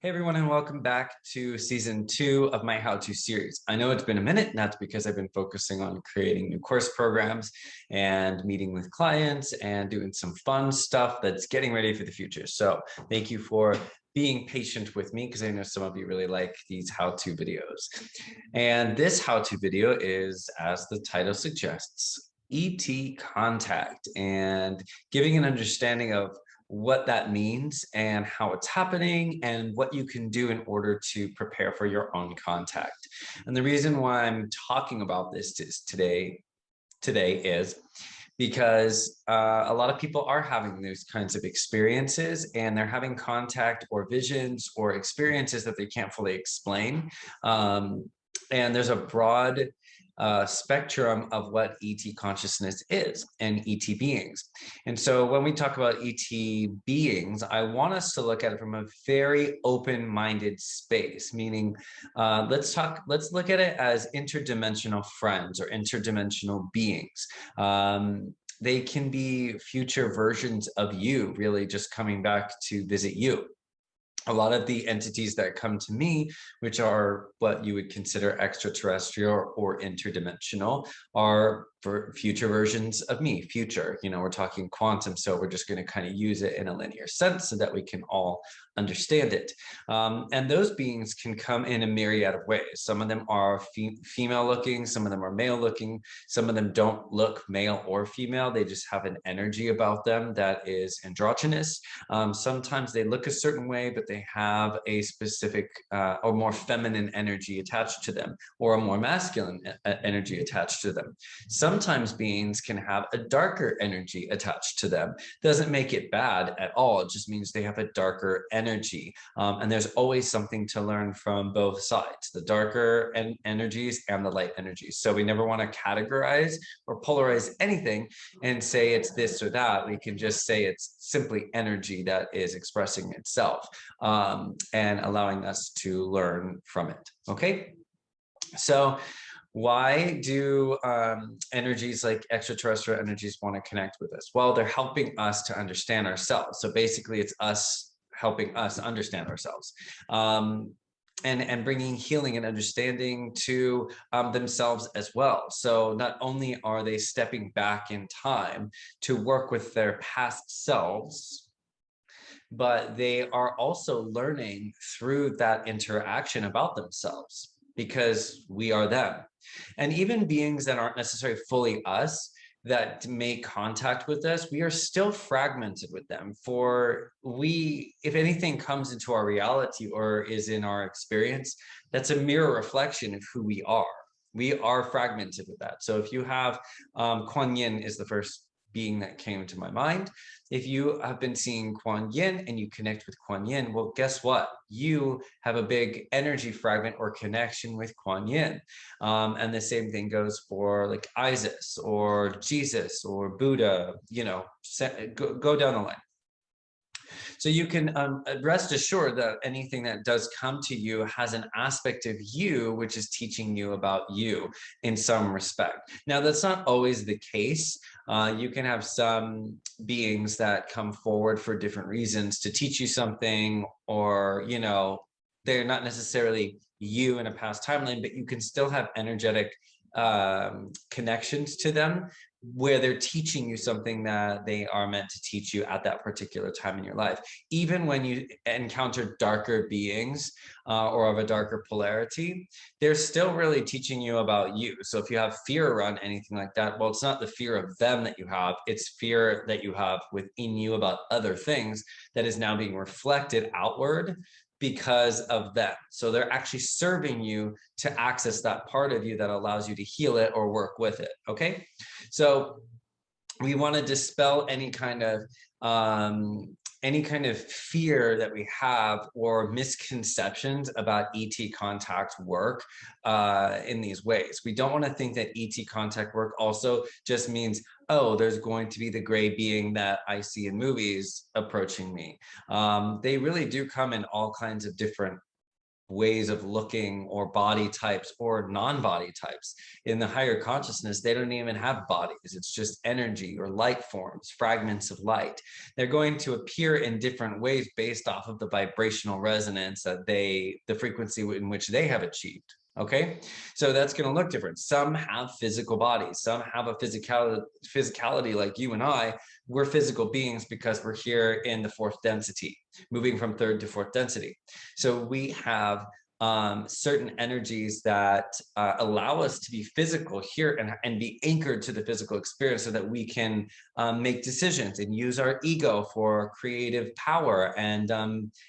Hey everyone, and welcome back to season 2 of my how-to series. I know it's been a minute, and that's because I've been focusing on creating new course programs and meeting with clients and doing some fun stuff that's getting ready for the future. So thank you for being patient with me because I know some of you really like these how-to videos. And this how-to video is, as the title suggests, ET contact and giving an understanding of what that means and how it's happening and what you can do in order to prepare for your own contact. And the reason why I'm talking about this today is because a lot of people are having those kinds of experiences, and they're having contact or visions or experiences that they can't fully explain. And there's a broad spectrum of what ET consciousness is and ET beings. And so when we talk about ET beings, I want us to look at it from a very open-minded space, meaning let's look at it as interdimensional friends or interdimensional beings. They can be future versions of you, really just coming back to visit you. A lot of the entities that come to me, which are what you would consider extraterrestrial or interdimensional, are for future versions of me. Future, we're talking quantum, so we're just going to kind of use it in a linear sense so that we can all understand it. And those beings can come in a myriad of ways. Some of them are female looking, some of them are male looking, some of them don't look male or female. They just have an energy about them that is androgynous. Sometimes they look a certain way, but they have a specific or more feminine energy attached to them, or a more masculine energy attached to them. Sometimes beings can have a darker energy attached to them. Doesn't make it bad at all. It just means they have a darker energy. And there's always something to learn from both sides, the darker energies and the light energies. So we never want to categorize or polarize anything and say it's this or that. We can just say it's simply energy that is expressing itself and allowing us to learn from it. Okay, so why do energies like extraterrestrial energies want to connect with us? Well, they're helping us to understand ourselves. So basically it's us helping us understand ourselves. And bringing healing and understanding to themselves as well. So not only are they stepping back in time to work with their past selves, but they are also learning through that interaction about themselves, because we are them. And even beings that aren't necessarily fully us, that make contact with us, we are still fragmented with them. If anything comes into our reality or is in our experience, that's a mirror reflection of who we are. We are fragmented with that. So if you have Kuan Yin is the first being that came to my mind. If you have been seeing Kuan Yin and you connect with Kuan Yin, well, guess what? You have a big energy fragment or connection with Kuan Yin. And the same thing goes for like Isis or Jesus or Buddha, go down the line. So you can rest assured that anything that does come to you has an aspect of you which is teaching you about you in some respect. Now, that's not always the case. You can have some beings that come forward for different reasons to teach you something, or, they're not necessarily you in a past timeline, but you can still have energetic connections to them where they're teaching you something that they are meant to teach you at that particular time in your life. Even when you encounter darker beings or of a darker polarity, they're still really teaching you about you. So if you have fear around anything like that, well, it's not the fear of them that you have, it's fear that you have within you about other things that is now being reflected outward because of them. So they're actually serving you to access that part of you that allows you to heal it or work with it. Okay, so we want to dispel any kind of fear that we have or misconceptions about ET contact work in these ways. We don't want to think that ET contact work also just means, oh, there's going to be the gray being that I see in movies approaching me. They really do come in all kinds of different ways of looking or body types or non-body types. In the higher consciousness, they don't even have bodies. It's just energy or light forms, fragments of light. They're going to appear in different ways based off of the vibrational resonance that the frequency in which they have achieved. Okay, so that's going to look different. Some have physical bodies, some have a physicality like you and I. We're physical beings because we're here in the fourth density, moving from third to fourth density. So we have certain energies that allow us to be physical here and be anchored to the physical experience so that we can make decisions and use our ego for creative power and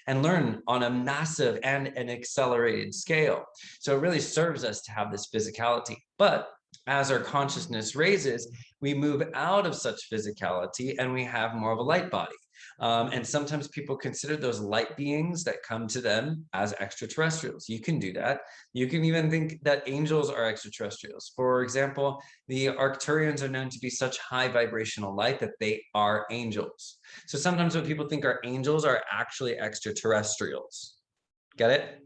learn on a massive and an accelerated scale. So it really serves us to have this physicality. But as our consciousness raises, we move out of such physicality and we have more of a light body. And sometimes people consider those light beings that come to them as extraterrestrials. You can do that. You can even think that angels are extraterrestrials. For example, the Arcturians are known to be such high vibrational light that they are angels. So sometimes when people think our angels are actually extraterrestrials. Get it?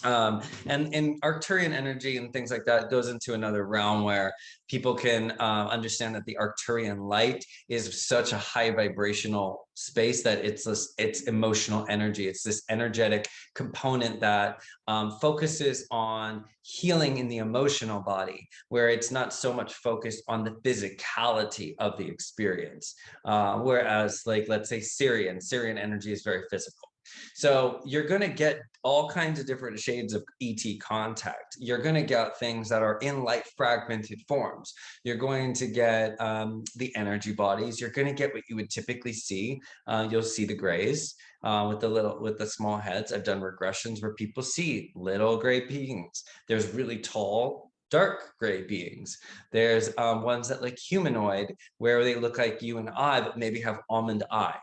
And in Arcturian energy and things like that goes into another realm where people can understand that the Arcturian light is such a high vibrational space that it's emotional energy. It's this energetic component that focuses on healing in the emotional body, where it's not so much focused on the physicality of the experience. Whereas, like, let's say Syrian energy is very physical. So you're going to get all kinds of different shades of ET contact. You're going to get things that are in light fragmented forms. You're going to get the energy bodies. You're going to get what you would typically see. You'll see the grays with the small heads. I've done regressions where people see little gray beings. There's really tall, dark gray beings. There's ones that look humanoid, where they look like you and I, but maybe have almond eyes.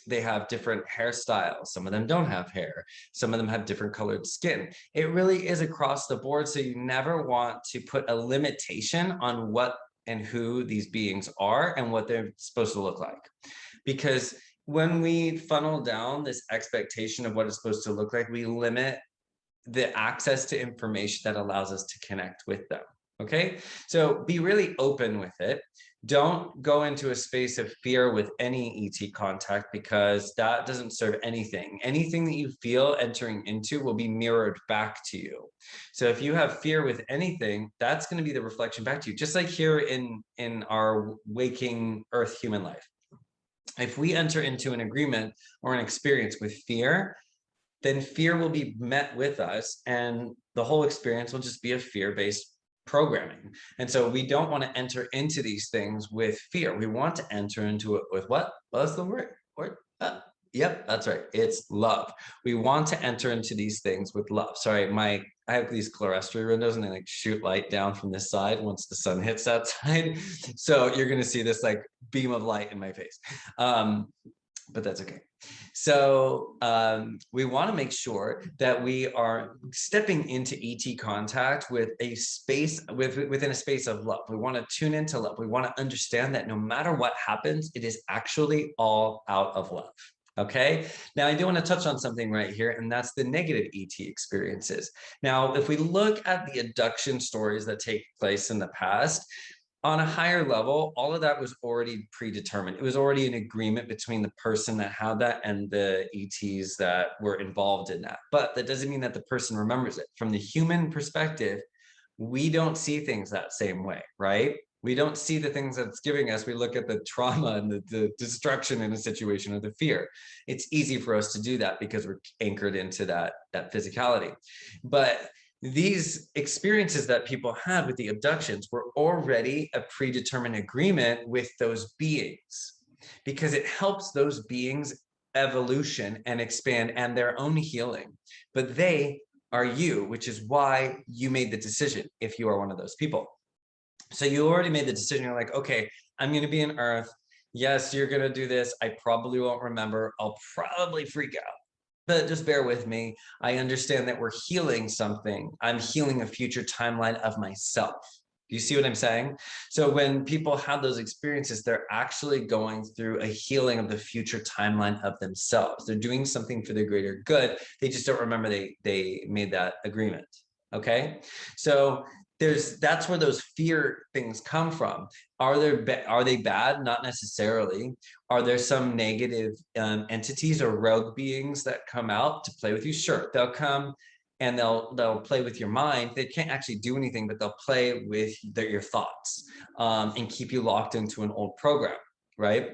They have different hairstyles. Some of them don't have hair. Some of them have different colored skin. It really is across the board. So you never want to put a limitation on what and who these beings are and what they're supposed to look like. Because when we funnel down this expectation of what it's supposed to look like, we limit the access to information that allows us to connect with them. Okay, so be really open with it. Don't go into a space of fear with any ET contact, because that doesn't serve anything. Anything that you feel entering into will be mirrored back to you. So if you have fear with anything, that's going to be the reflection back to you. Just like here in our waking Earth human life. If we enter into an agreement or an experience with fear, then fear will be met with us, and the whole experience will just be a fear-based programming. And so we don't want to enter into these things with fear. We want to enter into it with what? What's the word? Yep, that's right. It's love. We want to enter into these things with love. Sorry, I have these clerestory windows and they like shoot light down from this side once the sun hits that side. So you're going to see this like beam of light in my face. But that's okay. So we want to make sure that we are stepping into ET contact with a space, within a space of love. We want to tune into love. We want to understand that no matter what happens, it is actually all out of love. Okay, now I do want to touch on something right here, and that's the negative ET experiences. Now, if we look at the abduction stories that take place in the past, on a higher level, all of that was already predetermined. It was already an agreement between the person that had that and the ETs that were involved in that. But that doesn't mean that the person remembers it. From the human perspective, we don't see things that same way, right? We don't see the things that it's giving us. We look at the trauma and the destruction in a situation or the fear. It's easy for us to do that because we're anchored into that physicality. But these experiences that people had with the abductions were already a predetermined agreement with those beings, because it helps those beings evolution and expand and their own healing. But they are you, which is why you made the decision if you are one of those people. So you already made the decision. You're like, okay, I'm going to be in Earth. Yes, you're going to do this. I probably won't remember. I'll probably freak out. But just bear with me. I understand that we're healing something. I'm healing a future timeline of myself. Do you see what I'm saying? So when people have those experiences, they're actually going through a healing of the future timeline of themselves. They're doing something for the greater good. They just don't remember they made that agreement. Okay, so that's where those fear things come from. Are they bad? Not necessarily. Are there some negative entities or rogue beings that come out to play with you? Sure, they'll come and they'll play with your mind. They can't actually do anything, but they'll play with your thoughts and keep you locked into an old program, right?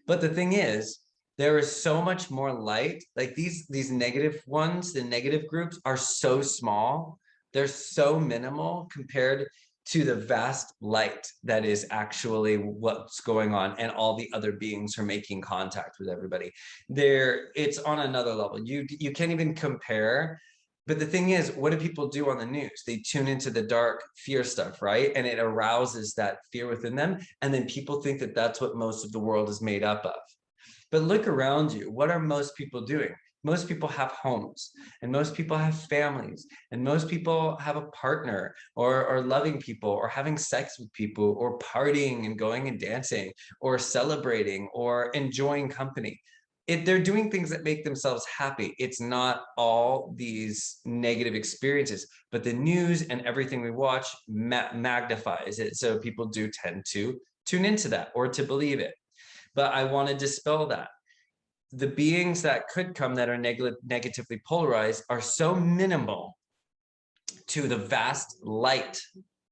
But the thing is, there is so much more light. Like these negative ones, the negative groups are so small. They're so minimal compared to the vast light that is actually what's going on, and all the other beings are making contact with everybody. It's on another level. You can't even compare. But the thing is, what do people do on the news? They tune into the dark fear stuff, right? And it arouses that fear within them. And then people think that that's what most of the world is made up of. But look around you. What are most people doing? Most people have homes, and most people have families, and most people have a partner, or loving people, or having sex with people, or partying and going and dancing, or celebrating, or enjoying company. They're doing things that make themselves happy. It's not all these negative experiences, but the news and everything we watch magnifies it. So people do tend to tune into that or to believe it. But I want to dispel that. The beings that could come that are negatively polarized are so minimal to the vast light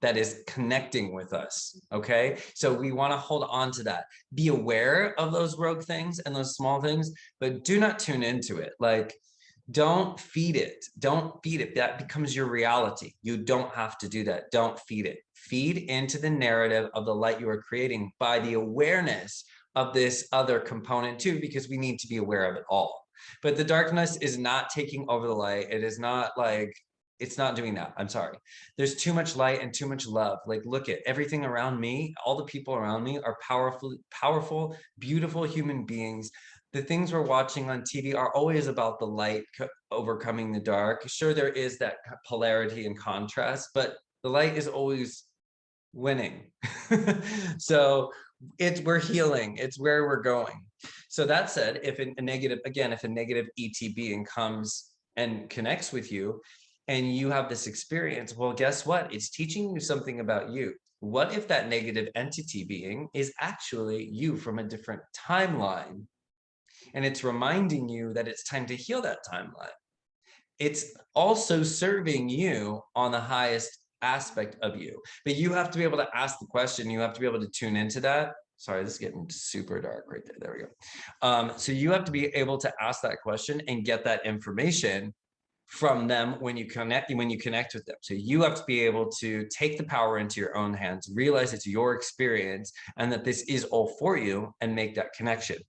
that is connecting with us. Okay, so we want to hold on to that. Be aware of those rogue things and those small things, but do not tune into it. Like, don't feed it. Don't feed it. That becomes your reality. You don't have to do that. Don't feed it. Feed into the narrative of the light you are creating by the awareness of this other component too, because we need to be aware of it all. But the darkness is not taking over the light. It is not like, it's not doing that. I'm sorry. There's too much light and too much love. Like, look at everything around me. All the people around me are powerful, beautiful human beings. The things we're watching on TV are always about the light overcoming the dark. Sure, there is that polarity and contrast, but the light is always winning. So we're healing. It's where we're going. So that said, if a negative ET being comes and connects with you, and you have this experience, well, guess what? It's teaching you something about you. What if that negative entity being is actually you from a different timeline? And it's reminding you that it's time to heal that timeline. It's also serving you on the highest aspect of you. But you have to be able to ask the question. You have to be able to tune into that. Sorry, this is getting super dark right there. There we go. So you have to be able to ask that question and get that information from them when you connect with them. So you have to be able to take the power into your own hands, realize it's your experience and that this is all for you, and make that connection.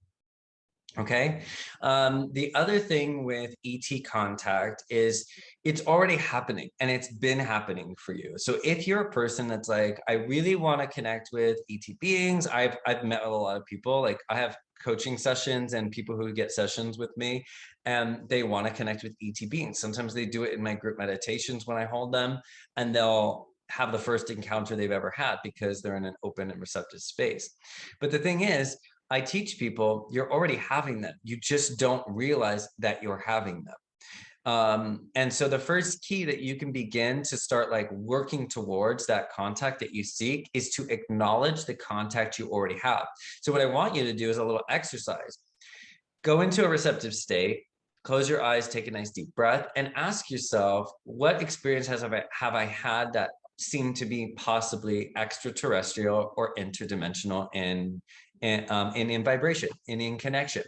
Okay. The other thing with ET contact is it's already happening, and it's been happening for you. So if you're a person that's like, I really want to connect with ET beings, I've met with a lot of people. Like, I have coaching sessions and people who get sessions with me, and they want to connect with ET beings. Sometimes they do it in my group meditations when I hold them, and they'll have the first encounter they've ever had because they're in an open and receptive space. But the thing is, I teach people, you're already having them. You just don't realize that you're having them. And so the first key that you can begin to start like working towards that contact that you seek is to acknowledge the contact you already have. So what I want you to do is a little exercise. Go into a receptive state, close your eyes, take a nice deep breath, and ask yourself, what experience have I had that seemed to be possibly extraterrestrial or interdimensional in vibration, in connection?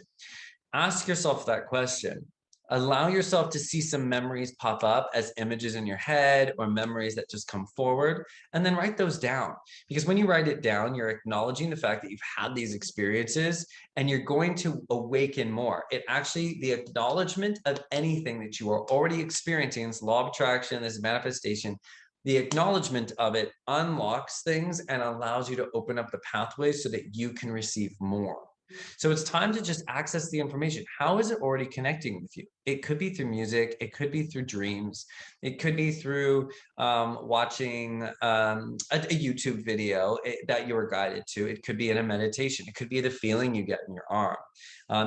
Ask yourself that question. Allow yourself to see some memories pop up as images in your head, or memories that just come forward, and then write those down. Because when you write it down, you're acknowledging the fact that you've had these experiences, and you're going to awaken more. The acknowledgement of anything that you are already experiencing, this law of attraction, this manifestation, the acknowledgement of it unlocks things and allows you to open up the pathways so that you can receive more. So it's time to just access the information. How is it already connecting with you? It could be through music. It could be through dreams. It could be through watching a YouTube video that you were guided to. It could be in a meditation. It could be the feeling you get in your arm.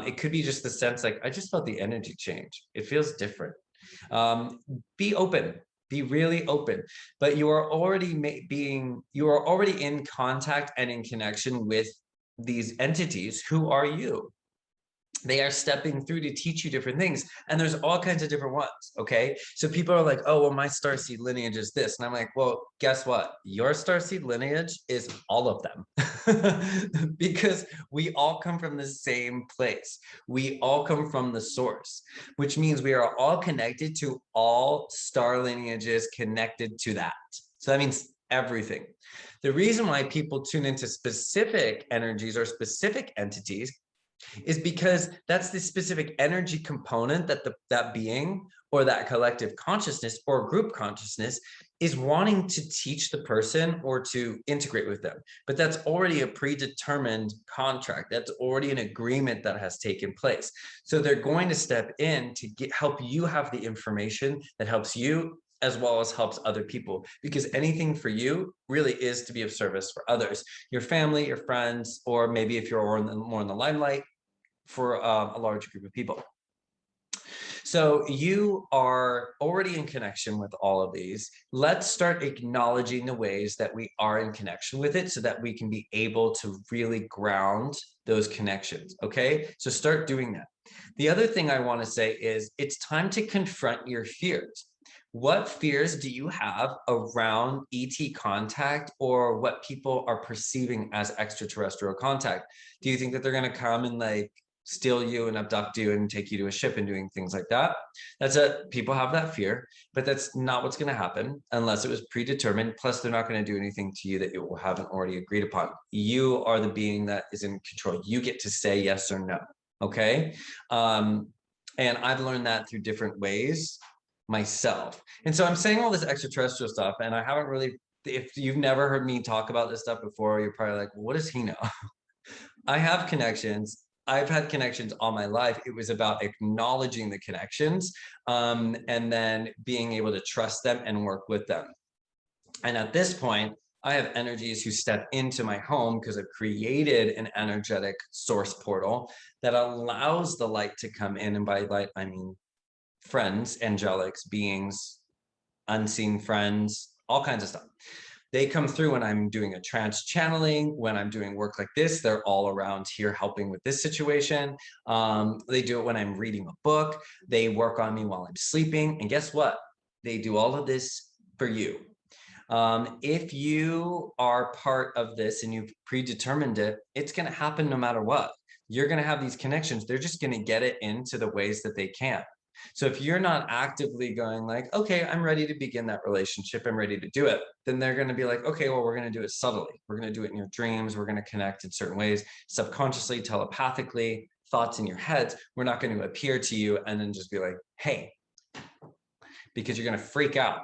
It could be just the sense like, I just felt the energy change. It feels different. Be open. Be really open, but you are already in contact and in connection with these entities who are you. They are stepping through to teach you different things. And there's all kinds of different ones. Okay. So people are like, oh, well, my starseed lineage is this. And I'm like, well, guess what? Your starseed lineage is all of them. Because we all come from the same place. We all come from the source, which means we are all connected to all star lineages connected to that. So that means everything. The reason why people tune into specific energies or specific entities is because that's the specific energy component that that being or that collective consciousness or group consciousness is wanting to teach the person or to integrate with them. But that's already a predetermined contract. That's already an agreement that has taken place. So they're going to step in to help you have the information that helps you as well as helps other people, because anything for you really is to be of service for others, your family, your friends, or maybe if you're more in the limelight, for a large group of people. So you are already in connection with all of these. Let's start acknowledging the ways that we are in connection with it so that we can be able to really ground those connections, okay? So start doing that. The other thing I want to say is it's time to confront your fears. What fears do you have around ET contact or what people are perceiving as extraterrestrial contact? Do you think that they're going to come and like steal you and abduct you and take you to a ship and doing things like that? People have that fear, but that's not what's going to happen unless it was predetermined. Plus, they're not going to do anything to you that you haven't already agreed upon. You are the being that is in control. You get to say yes or no. Okay. And I've learned that through different ways myself. And so I'm saying all this extraterrestrial stuff, and I haven't really, if you've never heard me talk about this stuff before, you're probably like, well, what does he know? I have connections. I've had connections all my life. It was about acknowledging the connections and then being able to trust them and work with them. And at this point, I have energies who step into my home because I've created an energetic source portal that allows the light to come in. And by light, I mean friends, angelics, beings, unseen friends, all kinds of stuff. They come through when I'm doing a trance channeling, when I'm doing work like this, they're all around here helping with this situation. They do it when I'm reading a book. They work on me while I'm sleeping. And guess what? They do all of this for you. If you are part of this and you've predetermined it, it's going to happen no matter what. You're going to have these connections. They're just going to get it into the ways that they can. So if you're not actively going like, okay, I'm ready to begin that relationship, I'm ready to do it, then they're going to be like, okay, well, we're going to do it subtly. We're going to do it in your dreams. We're going to connect in certain ways, subconsciously, telepathically, thoughts in your heads. We're not going to appear to you and then just be like, hey, because you're going to freak out.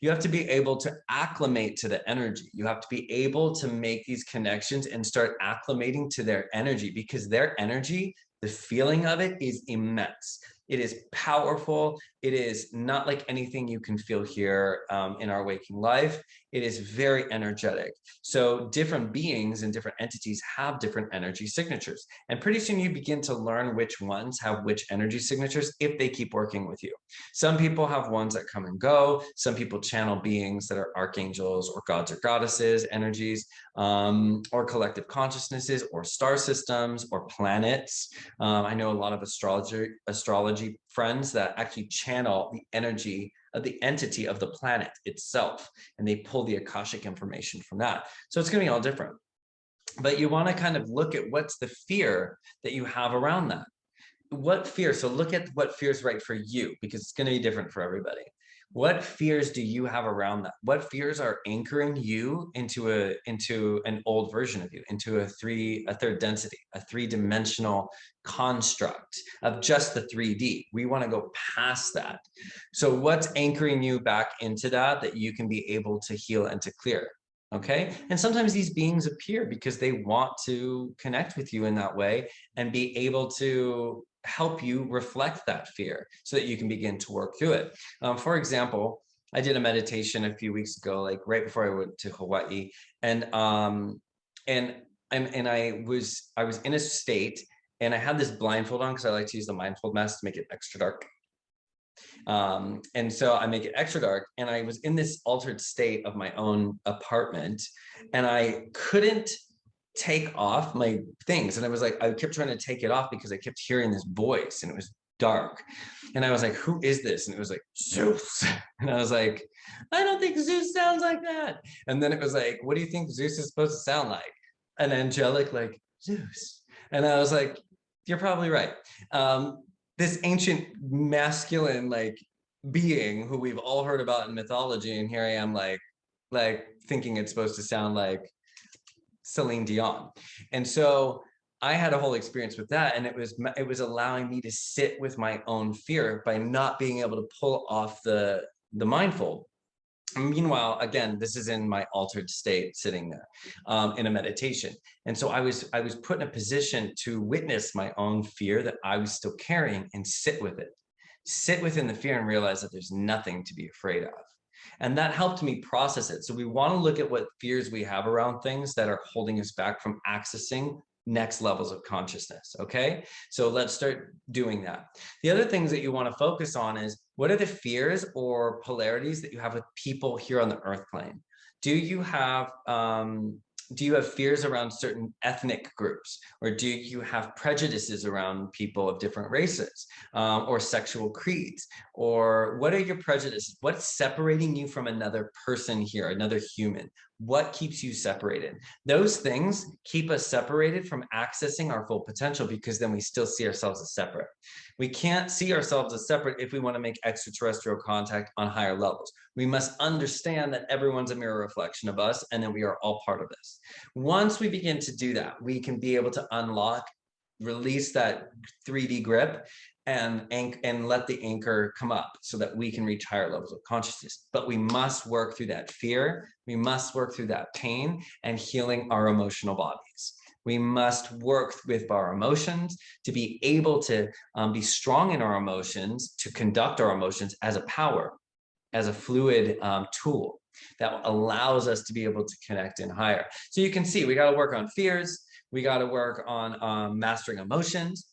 You have to be able to acclimate to the energy. You have to be able to make these connections and start acclimating to their energy, because their energy, the feeling of it is immense. It is powerful. It is not like anything you can feel here in our waking life. It is very energetic. So different beings and different entities have different energy signatures. And pretty soon you begin to learn which ones have which energy signatures if they keep working with you. Some people have ones that come and go. Some people channel beings that are archangels or gods or goddesses energies, or collective consciousnesses or star systems or planets. I know a lot of astrology friends that actually channel the energy of the entity of the planet itself, and they pull the Akashic information from that. So it's going to be all different. But you want to kind of look at what's the fear that you have around that. What fear? So look at what fear is right for you, because it's going to be different for everybody. What fears do you have around that? What fears are anchoring you into an old version of you, into a third density, a three-dimensional construct of just the 3D? We want to go past that. So what's anchoring you back into that you can be able to heal and to clear? Okay. And sometimes these beings appear because they want to connect with you in that way and be able to help you reflect that fear so that you can begin to work through it. For example, I did a meditation a few weeks ago, like right before I went to Hawaii, and and I was in a state, and I had this blindfold on because I like to use the blindfold mask to make it extra dark. And so I make it extra dark, and I was in this altered state of my own apartment, and I couldn't take off my things. And I was like, I kept trying to take it off because I kept hearing this voice, and it was dark. And I was like, who is this? And it was like, Zeus. And I was like, I don't think Zeus sounds like that. And then it was like, what do you think Zeus is supposed to sound like? An angelic, like Zeus. And I was like, you're probably right. This ancient masculine like being who we've all heard about in mythology, and here I am like thinking it's supposed to sound like Celine Dion. And so I had a whole experience with that, and it was allowing me to sit with my own fear by not being able to pull off the mindfold. Meanwhile, again, this is in my altered state, sitting there in a meditation. And so I was put in a position to witness my own fear that I was still carrying and sit with it, sit within the fear and realize that there's nothing to be afraid of. And that helped me process it. So we want to look at what fears we have around things that are holding us back from accessing next levels of consciousness. Okay. So let's start doing that. The other things that you want to focus on is, what are the fears or polarities that you have with people here on the earth plane? Do you have fears around certain ethnic groups, or do you have prejudices around people of different races, or sexual creeds? Or what are your prejudices? What's separating you from another person here, another human? What keeps you separated? Those things keep us separated from accessing our full potential, because then we still see ourselves as separate. We can't see ourselves as separate if we want to make extraterrestrial contact on higher levels. We must understand that everyone's a mirror reflection of us, and that we are all part of this. Once we begin to do that, we can be able to unlock, release that 3D grip, and let the anchor come up so that we can reach higher levels of consciousness. But we must work through that fear. We must work through that pain and healing our emotional bodies. We must work with our emotions to be able to be strong in our emotions, to conduct our emotions as a power, as a fluid tool that allows us to be able to connect in higher. So you can see we got to work on fears. We got to work on mastering emotions.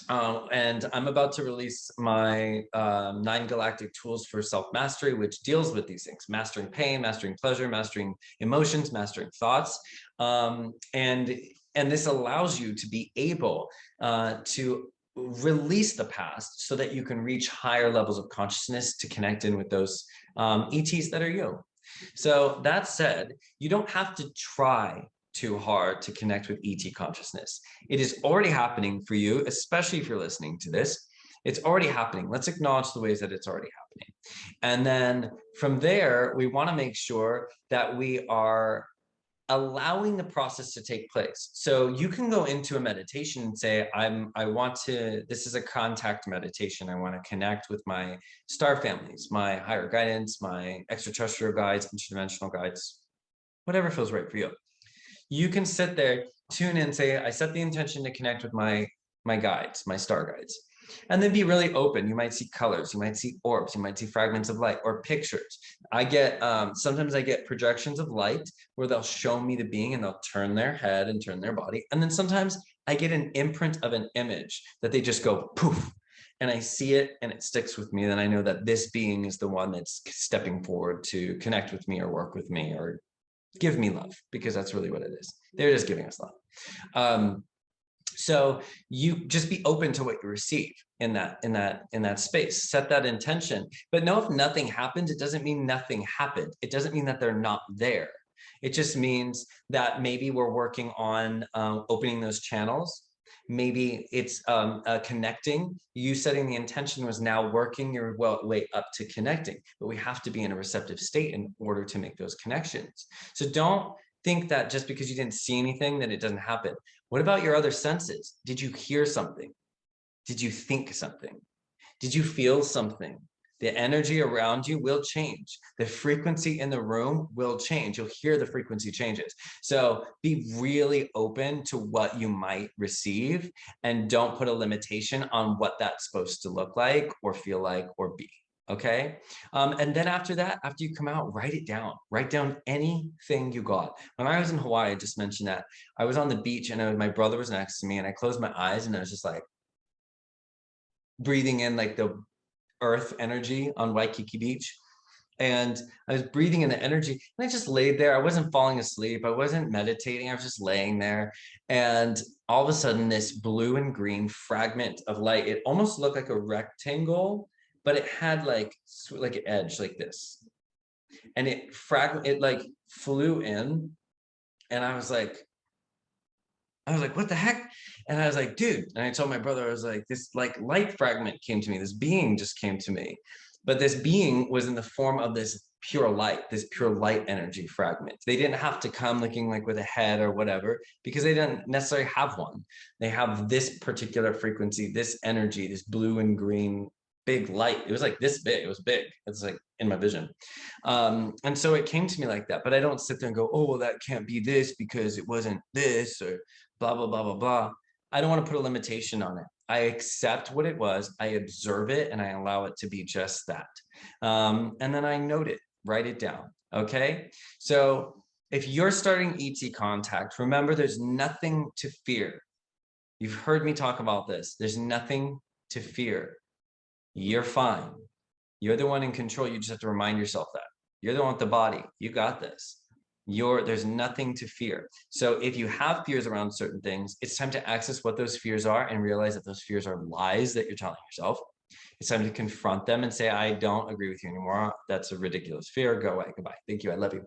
And I'm about to release my 9 galactic tools for self-mastery, which deals with these things: mastering pain, mastering pleasure, mastering emotions, mastering thoughts. And this allows you to be able to release the past so that you can reach higher levels of consciousness to connect in with those ETs that are you. So that said, you don't have to try too hard to connect with ET consciousness. It is already happening for you, especially if you're listening to this. It's already happening. Let's acknowledge the ways that it's already happening. And then from there, we want to make sure that we are allowing the process to take place. So you can go into a meditation and say, this is a contact meditation. I want to connect with my star families, my higher guidance, my extraterrestrial guides, interdimensional guides, whatever feels right for you. You can sit there, tune in, say, I set the intention to connect with my guides, my star guides, and then be really open. You might see colors, you might see orbs, you might see fragments of light or pictures. I get, sometimes I get projections of light where they'll show me the being and they'll turn their head and turn their body. And then sometimes I get an imprint of an image that they just go poof, and I see it and it sticks with me. Then I know that this being is the one that's stepping forward to connect with me or work with me or give me love, because that's really what it is. They're just giving us love. So you just be open to what you receive in that space. Set that intention. But know if nothing happens, it doesn't mean nothing happened. It doesn't mean that they're not there. It just means that maybe we're working on opening those channels. Maybe it's connecting. You setting the intention was now working your way up to connecting, but we have to be in a receptive state in order to make those connections. So don't think that just because you didn't see anything that it doesn't happen. What about your other senses? Did you hear something? Did you think something? Did you feel something? The energy around you will change. The frequency in the room will change. You'll hear the frequency changes. So be really open to what you might receive and don't put a limitation on what that's supposed to look like or feel like or be. Okay. And then after that, after you come out, write it down. Write down anything you got. When I was in Hawaii, I just mentioned that I was on the beach and my brother was next to me and I closed my eyes and I was just like breathing in like the earth energy on Waikiki Beach. And I was breathing in the energy and I just laid there. I wasn't falling asleep. I wasn't meditating. I was just laying there. And all of a sudden this blue and green fragment of light, it almost looked like a rectangle, but it had like an edge like this. And it like flew in. And I was like, what the heck? And I was like, dude, and I told my brother, I was like, this like light fragment came to me. This being just came to me. But this being was in the form of this pure light energy fragment. They didn't have to come looking like with a head or whatever, because they didn't necessarily have one. They have this particular frequency, this energy, this blue and green big light. It was like this big. It was big. It's like in my vision. And so it came to me like that. But I don't sit there and go, oh, well, that can't be this because it wasn't this or blah, blah, blah, blah, blah. I don't want to put a limitation on it. I accept what it was, I observe it, and I allow it to be just that. And then I note it, write it down, okay? So if you're starting ET contact, remember there's nothing to fear. You've heard me talk about this. There's nothing to fear. You're fine. You're the one in control. You just have to remind yourself that. You're the one with the body. You got this. There's nothing to fear. So if you have fears around certain things, it's time to access what those fears are and realize that those fears are lies that you're telling yourself. It's time to confront them and say, I don't agree with you anymore. That's a ridiculous fear. Go away. Goodbye. Thank you. I love you.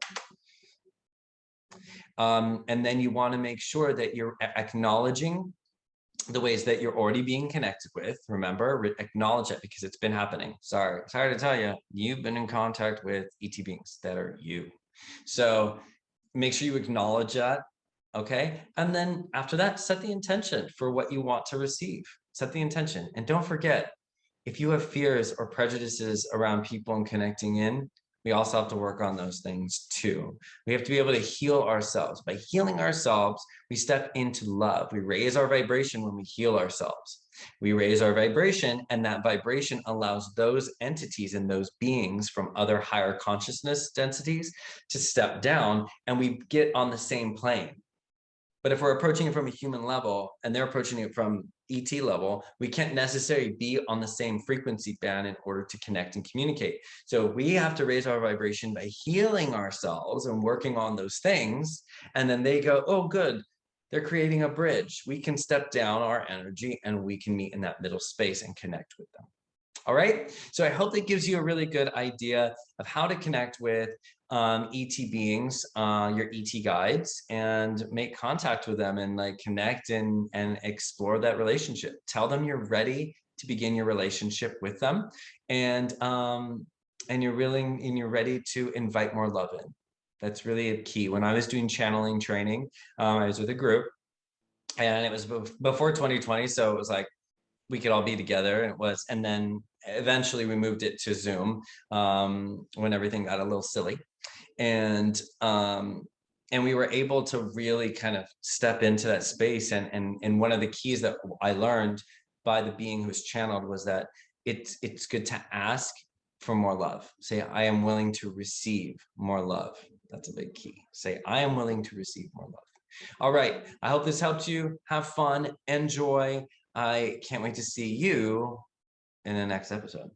And then you want to make sure that you're acknowledging the ways that you're already being connected with. Remember, acknowledge it because it's been happening. Sorry to tell you, you've been in contact with ET beings that are you. So make sure you acknowledge that, okay? And then after that, set the intention for what you want to receive. Set the intention. And don't forget, if you have fears or prejudices around people and connecting in, we also have to work on those things too. We have to be able to heal ourselves. By healing ourselves, we step into love. We raise our vibration when we heal ourselves. We raise our vibration, and that vibration allows those entities and those beings from other higher consciousness densities to step down, and we get on the same plane. But if we're approaching it from a human level and they're approaching it from ET level, we can't necessarily be on the same frequency band in order to connect and communicate. So we have to raise our vibration by healing ourselves and working on those things. And then they go, oh, good. They're creating a bridge. We can step down our energy and we can meet in that middle space and connect with them. All right. So I hope that gives you a really good idea of how to connect with ET beings, your ET guides, and make contact with them and like connect and explore that relationship. Tell them you're ready to begin your relationship with them, and you're willing and you're ready to invite more love in. That's really a key. When I was doing channeling training, I was with a group, and it was before 2020, so it was like we could all be together. And then eventually we moved it to Zoom when everything got a little silly. And we were able to really kind of step into that space. And one of the keys that I learned by the being who's channeled was that it's good to ask for more love. Say, I am willing to receive more love. That's a big key. Say, I am willing to receive more love. All right. I hope this helped you. Have fun. Enjoy. I can't wait to see you in the next episode.